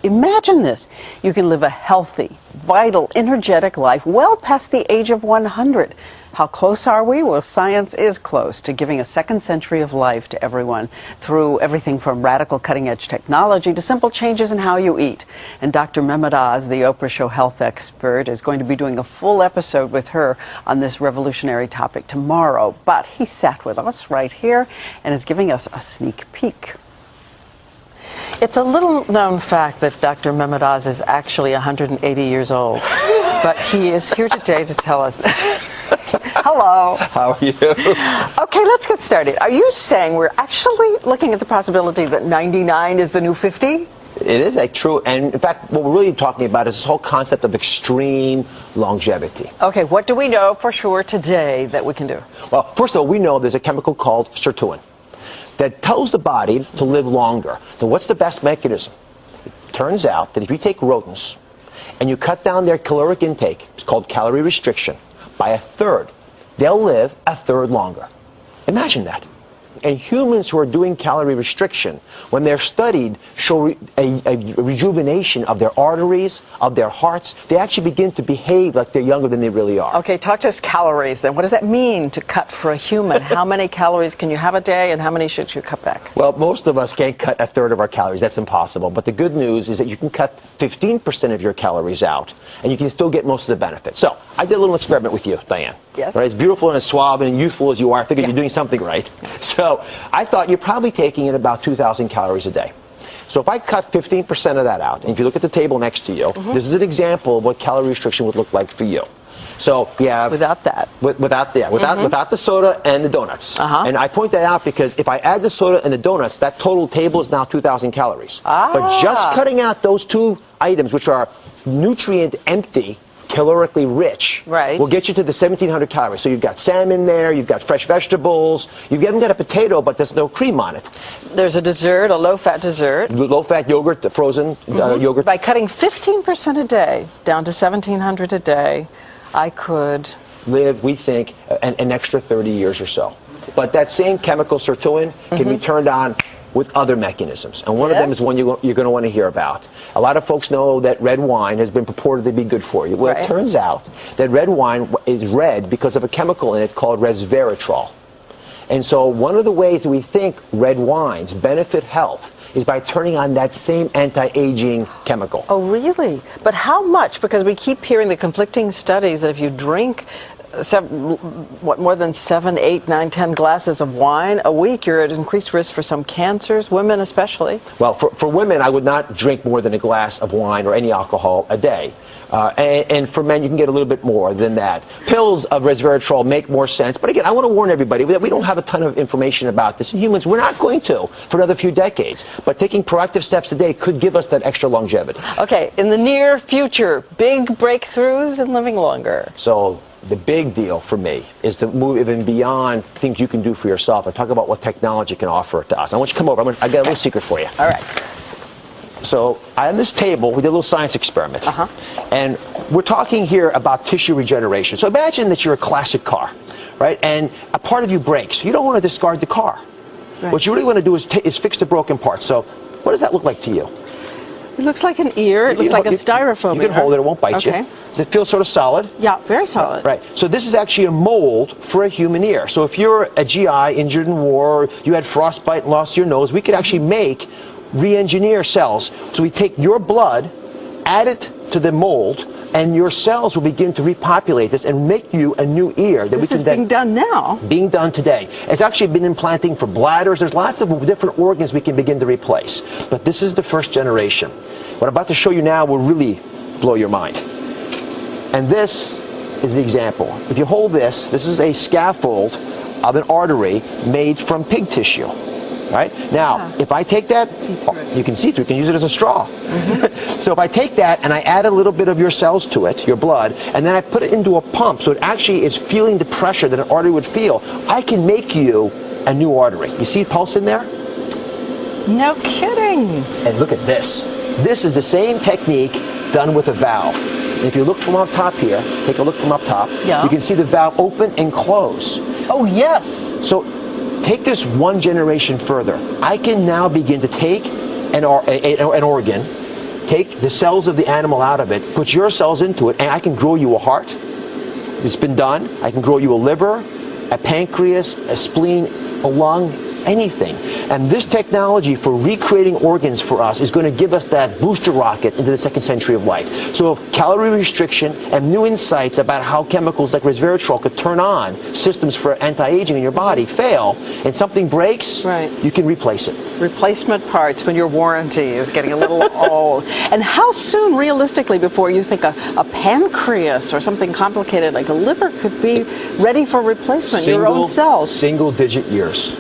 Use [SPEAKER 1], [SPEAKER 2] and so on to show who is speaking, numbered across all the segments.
[SPEAKER 1] Imagine this. You can live a healthy, vital, energetic life well past the age of 100. How close are we? Well, science is close to giving a second century of life to everyone through everything from radical cutting-edge technology to simple changes in how you eat. And Dr. Mehmet Oz, the Oprah Show health expert, is going to be doing a full episode with her on this revolutionary topic tomorrow. But he sat with us right here and is giving us a sneak peek. It's a little-known fact that Dr. Mehmet Oz is actually 180 years old, but he is here today to tell us that. Hello.
[SPEAKER 2] How are you?
[SPEAKER 1] Okay, let's get started. Are you saying we're actually looking at the possibility that 99 is the new 50?
[SPEAKER 2] It is a true, and in fact, what we're really talking about is this whole concept of extreme longevity.
[SPEAKER 1] Okay, what do we know for sure today that we can do?
[SPEAKER 2] Well, first of all, we know there's a chemical called sirtuin that tells the body to live longer. So what's the best mechanism? It turns out that if you take rodents and you cut down their caloric intake, it's called calorie restriction, by a third, they'll live a third longer. Imagine that. And humans who are doing calorie restriction, when they're studied, show a rejuvenation of their arteries, of their hearts. They actually begin to behave like they're younger than they really are.
[SPEAKER 1] Okay, talk to us calories then. What does that mean to cut for a human? How many calories can you have a day and how many should you cut back?
[SPEAKER 2] Well, most of us can't cut a third of our calories. That's impossible. But the good news is that you can cut 15% of your calories out and you can still get most of the benefits. So I did a little experiment with you, Diane.
[SPEAKER 1] Yes.
[SPEAKER 2] Right? As beautiful and as suave and youthful as you are, I figured you're doing something right. So I thought you're probably taking in about 2,000 calories a day. So if I cut 15% of that out, and if you look at the table next to you, this is an example of what calorie restriction would look like for you. So we have
[SPEAKER 1] without that,
[SPEAKER 2] without the soda and the donuts. And I point that out because if I add the soda and the donuts, that total table is now 2,000 calories. But just cutting out those two items, which are nutrient empty, calorically rich, will get you to the 1,700 calories. So you've got salmon there, you've got fresh vegetables, you haven't got a potato, but there's no cream on it.
[SPEAKER 1] There's a dessert, a low-fat dessert.
[SPEAKER 2] Low-fat yogurt, the frozen yogurt.
[SPEAKER 1] By cutting 15% a day down to 1,700 a day, I could
[SPEAKER 2] live, we think, an extra 30 years or so. But that same chemical sirtuin can be turned on with other mechanisms. And one of them is one you're going to want to hear about. A lot of folks know that red wine has been purported to be good for you. Well, it turns out that red wine is red because of a chemical in it called resveratrol. And so one of the ways that we think red wines benefit health is by turning on that same anti-aging chemical.
[SPEAKER 1] Oh, really? But how much? Because we keep hearing the conflicting studies that if you drink more than 7, 8, 9, 10 glasses of wine a week, you're at increased risk for some cancers, women especially.
[SPEAKER 2] Well, for women, I would not drink more than a glass of wine or any alcohol a day. And for men, you can get a little bit more than that. Pills of resveratrol make more sense. But again, I want to warn everybody that we don't have a ton of information about this. In humans, we're not going to for another few decades. But taking proactive steps today could give us that extra longevity.
[SPEAKER 1] Okay, in the near future, big breakthroughs in living longer.
[SPEAKER 2] So the big deal for me is to move even beyond things you can do for yourself and talk about what technology can offer to us. I want you to come over. I got a little secret for you.
[SPEAKER 1] All right.
[SPEAKER 2] So on this table, we did a little science experiment. And we're talking here about tissue regeneration. So imagine that you're a classic car, right? And a part of you breaks. You don't want to discard the car. What you really want to do is fix the broken parts. So what does that look like to you?
[SPEAKER 1] It looks like an ear. It looks like a styrofoam ear.
[SPEAKER 2] You can hold it. It won't bite you. Does it feel sort of solid?
[SPEAKER 1] Yeah, very solid.
[SPEAKER 2] Right. So this is actually a mold for a human ear. So if you're a GI injured in war, or you had frostbite and lost your nose, we could actually re-engineer cells. So we take your blood, add it to the mold, and your cells will begin to repopulate this and make you a new ear.
[SPEAKER 1] This is being done now.
[SPEAKER 2] Being done today. It's actually been implanting for bladders. There's lots of different organs we can begin to replace. But this is the first generation. What I'm about to show you now will really blow your mind. And this is the example. If you hold this, this is a scaffold of an artery made from pig tissue. Right? Now, if I take that, you can see through. You can use it as a straw. So if I take that and I add a little bit of your cells to it, your blood, and then I put it into a pump so it actually is feeling the pressure that an artery would feel, I can make you a new artery. You see pulse in there?
[SPEAKER 1] No kidding.
[SPEAKER 2] And look at this. This is the same technique done with a valve. And if you look from up top here, take a look from up top, you can see the valve open and close.
[SPEAKER 1] Oh, yes.
[SPEAKER 2] So take this one generation further. I can now begin to take an organ, take the cells of the animal out of it, put your cells into it, and I can grow you a heart. It's been done. I can grow you a liver, a pancreas, a spleen, a lung, anything. And this technology for recreating organs for us is going to give us that booster rocket into the second century of life. So if calorie restriction and new insights about how chemicals like resveratrol could turn on systems for anti-aging in your body fail, and something breaks, you can replace it.
[SPEAKER 1] Replacement parts when your warranty is getting a little old. And how soon, realistically, before you think a pancreas or something complicated like a liver could be ready for replacement, your own cells?
[SPEAKER 2] Single-digit years.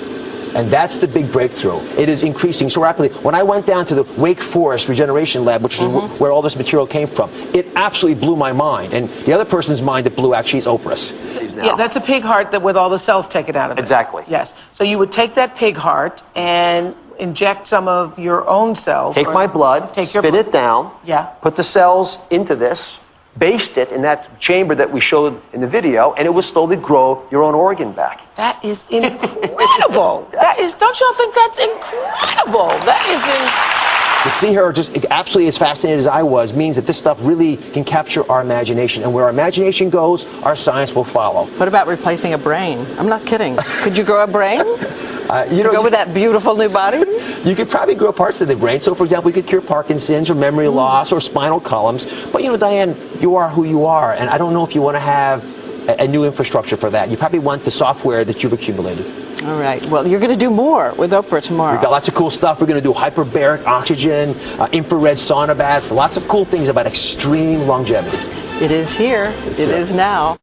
[SPEAKER 2] And that's the big breakthrough. It is increasing so rapidly. When I went down to the Wake Forest Regeneration Lab, which is where all this material came from, it absolutely blew my mind. And the other person's mind that blew actually is Oprah's.
[SPEAKER 3] Yeah, that's a pig heart with all the cells taken out of it.
[SPEAKER 2] Exactly.
[SPEAKER 3] Yes. So you would take that pig heart and inject some of your own cells.
[SPEAKER 2] Take my blood, spin it down, put the cells into this, baste it in that chamber that we showed in the video, and it will slowly grow your own organ back.
[SPEAKER 3] That is incredible. That is, don't y'all think that's incredible? That is
[SPEAKER 2] To see her just absolutely as fascinated as I was means that this stuff really can capture our imagination. And where our imagination goes, our science will follow.
[SPEAKER 1] What about replacing a brain? I'm not kidding. Could you grow a brain?
[SPEAKER 2] You know,
[SPEAKER 1] go with that beautiful new body?
[SPEAKER 2] You could probably grow parts of the brain. So, for example, we could cure Parkinson's or memory loss or spinal columns. But, you know, Diane, you are who you are. And I don't know if you want to have a new infrastructure for that. You probably want the software that you've accumulated.
[SPEAKER 1] All right. Well, you're going to do more with Oprah tomorrow.
[SPEAKER 2] We've got lots of cool stuff. We're going to do hyperbaric oxygen, infrared sauna baths, lots of cool things about extreme longevity.
[SPEAKER 1] It is here. It is now.